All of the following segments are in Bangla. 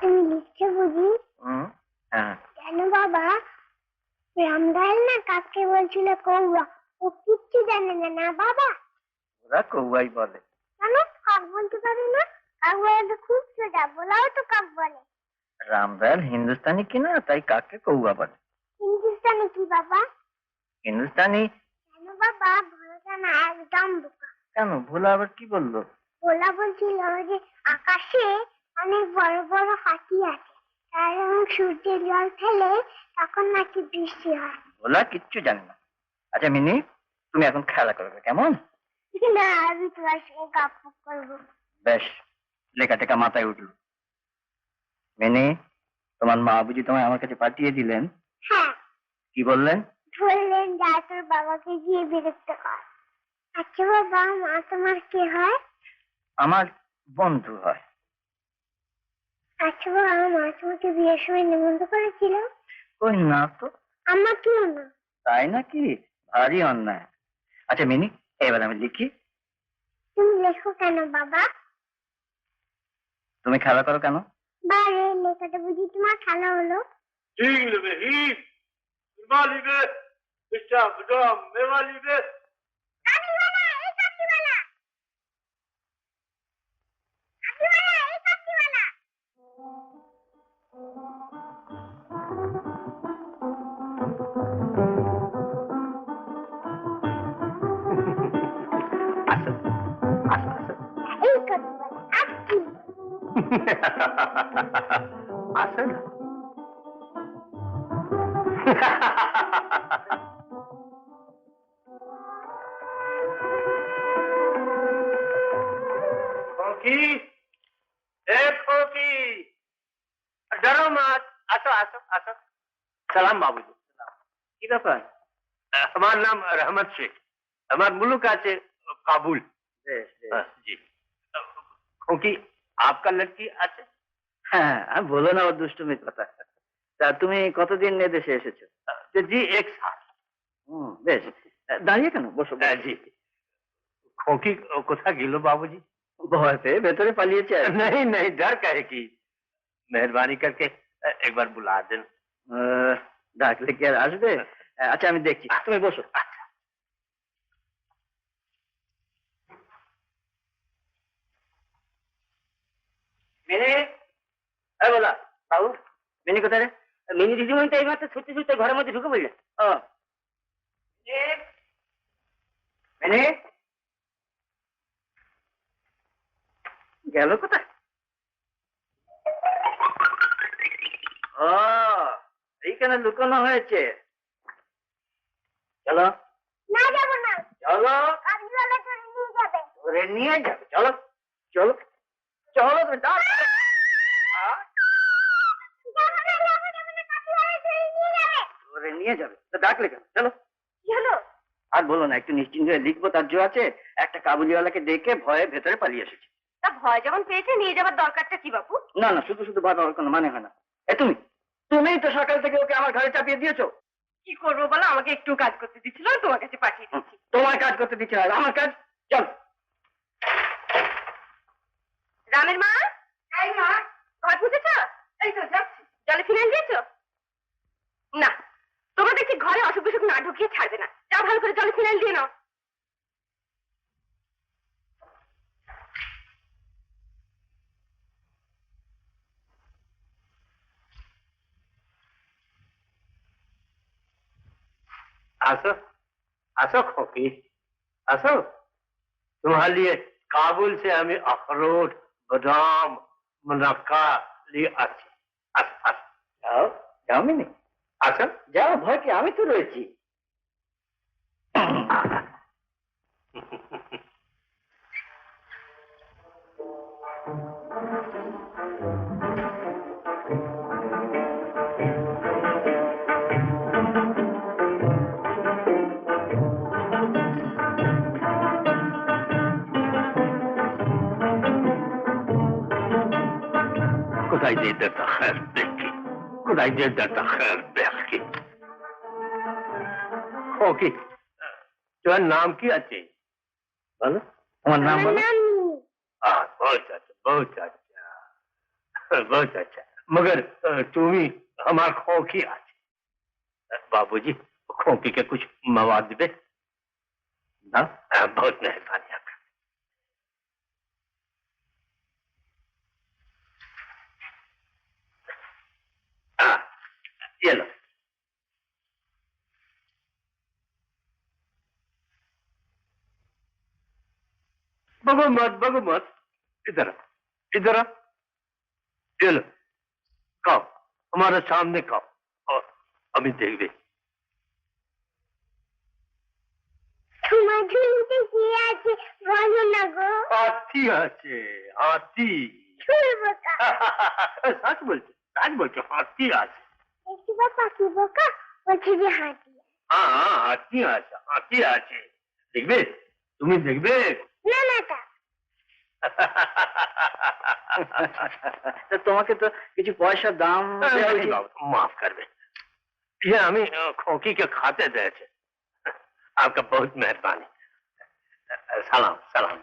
তুমি লিখছো বুঝি? কেন বাবা? রামদাল না কাককে বলছিল কৌয়া, ও কিচ্ছু জানে না না বাবা? ওরা কৌয়াই বলে। কেন কাক বলতে পারে না? কাক বলে তো খুব সোজা, বলাও তো কাক বলে। রামদাল হিন্দুস্তানি কিনা, তাই কাককে কৌয়া বলে। হিন্দুস্তানি কি বাবা? হিন্দুস্তানি। কেন বাবা? ভোলাটা না একদম বোকা। কেন? ভোলা আবার কি বললো? ভোলা বলছিল যে আকাশে অনেক বড় বড় হাতি আছে, তার যখন সূর্যের জল ফেলে তখন নাকি বৃষ্টি হয়। ভোলা কিচ্ছু জানে না। আচ্ছা মিনি, তুমি এখন খেলা করবে কেমন? না, আমি তোমার সঙ্গে গপ্প করবো। বেশ, লেখা টেখা মাথায় উঠল। মিনি, তোমার মা বুঝি তোমায় আমার কাছে পাঠিয়ে দিলেন? হ্যাঁ। কি বললেন? বললেন যা তোর বাবাকে গিয়ে বিরক্ত কর। আচ্ছা বাবা, মা তোমার কে হয়? আমার বন্ধু হয়। আচ্ছা বাবা, মা তোমাকে বিয়ের সময় নিমন্ত্রণ করেছিল? কই না তো। আমাকেও না। তাই নাকি? ভারী অন্যায়। আচ্ছা মিনি, এবার আমি লিখি। তুমি লেখো কেন বাবা? তুমি খেলা করো কেন? বারে, লেখাটা বুঝি তোমার খেলা হলো? হিং লিবে হিং, মেवा লিবে, বিস্টা বদাম মেवा লিবে। কাকিমালা, এই কাকিমালা, কাকিমালা, এই কাকিমালা। এই কাকিমালা আসছি। আসেন। खोकी, ए खोकी, डरो मत, আসো আসো আসো। সালাম বাবুজি। কি ব্যাপার? আমার নাম রহমত শেখ, আমার মুলুক আছে কাবুল। বেশ, বেশ। जी। खोकी, आपका लड़की আছে? হ্যাঁ, আর বলো না ওর দুষ্টুমির কথা। তা তুমি কতদিন এদেশে এসেছো? जी एक साल। বেশ, দাঁড়িয়ে কেন, বসো বসো। जी। खोकी কোথা গেল বাবুজি? ভয় পেয়ে ভেতরে পালিয়েছে আর কি। नहीं नहीं, डर काहे की? मेहरबानी करके एक बार बुला देन। ডাকলে কি আর আসবে? আচ্ছা আমি দেখছি, তুমি বসো। अच्छा। মিনি, এই বলা বাবু, মিনি কোথায় রে? মিনি দিদিমণি তো এইমাত্র ছুটতে ছুটতে ঘরের মধ্যে ঢুকে পড়লেন। ও মিনি, গেল কোথায়? ও, এইখানে লুকানো হয়েছে। চলো। না যাবো না। চলো। কাকিমালা ধরে নিয়ে যাবে। ধরে নিয়ে যাবে? চলো চলো চলো, তুমি ডাক। যাবো না, যাবো না, কাকিমালা ধরে নিয়ে যাবে। ধরে নিয়ে যাবে তো ডাকলে কেন? চলো। কি হলো? আর বলো না, একটু নিশ্চিন্ত হয়ে লিখবো তার জো আছে। একটা কাবুলিওয়ালাকে দেখে ভয়ে ভেতরে পালিয়ে এসেছি। তা ভয় যখন পেয়েছে নিয়ে যাবার দরকারটা কি বাপু? না না, শুধু শুধু ভয় পাওয়ার কোনো মানে হয় না। তুমি তুমিই তো সকাল থেকে ওকে আমার ঘরে চাপিয়ে দিয়েছো। কি করবো বলো, আমাকে একটু কাজ করতে দিচ্ছিল, তোমার কাছে পাঠিয়ে দিচ্ছি। তোমার কাজ করতে দিচ্ছে না, আমার কাজ। চল। রামের মা, এই মা, ঘর পুছেছ? এই তো যাচ্ছি। জলে ফিনাইল দিয়েছো? না, তোমরা দেখছি ঘরে অসুখ বিসুখ না ঢুকিয়ে ছাড়বে না। যাও ভালো করে জলে ফিনাইল দিয়ে নাও। आसो आसो खोकी, आसो। तुम्हारे लिए काबुल से हमें अखरोट बादाम मुनक्का लिए आছি। আস আস। যাও যাও মিনি, आसो। যাও, ভয় কি, আমি তো রয়েছি। खुदाई दे देता खैर देख के, खुदाई दे देता खैर देख के। खोकी, তোমার নাম কি আছে বলো, তোমার নাম আমার বলো। নাম মিনি। बहुत अच्छा बहुत अच्छा। बहुत अच्छा, मगर तुम्हें हमार खोखी आज बाबूजी खोखी के कुछ मवाद दे ना, बहुत मेहरबानी आपका। ये लो। बगो मत, इधर इधर ये लो, खाओ, हमारे सामने खाओ और अभी देखबे। তোমার ঝুলিতে কি আছে বলো না গো। हाथी আছে, हाथी। চুল বোকা। सच बोलते हाथी আছে। দেখি বাবা কি বোকা বলছে যে হাতি। हाँ हाथी আছে দেখবে, তুমি দেখবে। না না তা তো তোমাকে তো কিছু পয়সা দাম দেওয়া উচিত। माफ करबे, ये हमें खोखी के खाते दे छे। आपका बहुत मेहरबानी। सलाम सलाम।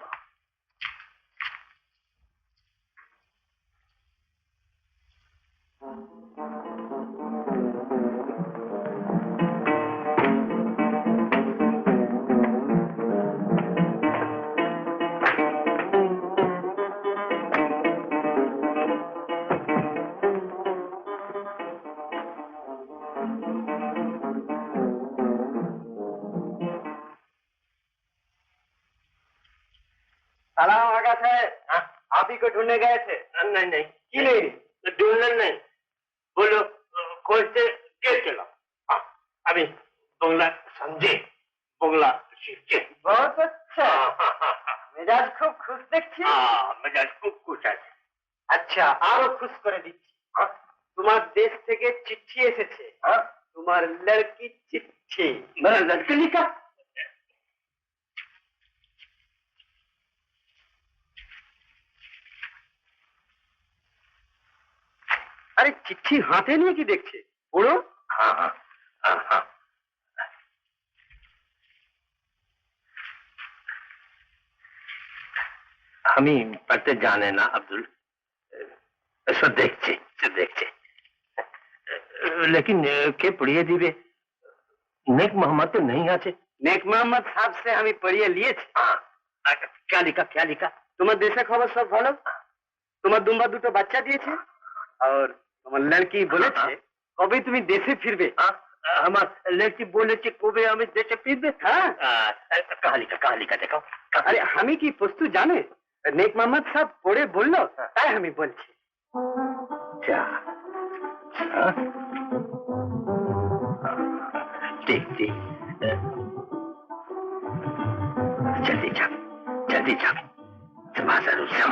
सलाम आगा साहब, आप ही को ढूंढने गए थे? नहीं की नहीं? ढूंढना नहीं, बोलो खोजते के चला। हाँ, अभी बंगला समझे, बंगला सीखे। बहुत अच्छा, মেজাজ খুব খুশ দেখছি। मजाज खूब खुश আছে। আচ্ছা, আরো খুশ করে দিচ্ছি। তোমার দেশ থেকে চিঠি এসেছে। তোমার লড়কি চিঠি। मेरा लड़के लिखा। আরে চিঠি হাতে নিয়ে কি দেখছে, পড়ো। हाँ। हमी पढ़ते जाने ना अब्दुल, सो देखते लेकिन के पढ़िए दिवे, नेक मोहम्मद तो नहीं आछे। নেক মোহাম্মদ সাহেব সে আমি পড়িয়ে নিয়েছি। क्या लिखा? তোমার দেশে খবর সব ভালো? তোমার দুম্বা দুটো বাচ্চা দিয়েছে আর তোমার লড়কি বলেছে কবে তুমি দেশে ফিরবে। আমার লড়কি বলেছে কবে আমি দেশে ফিরবে। হ্যাঁ, कहाँ लिखा देखो। আরে আমি কি বস্তু জানে, নেক মোহাম্মদ সাহেব পড়ে বললো তাই আমি বলছি। क्या? देख जल्दी जा, दरवाजा रुक जा।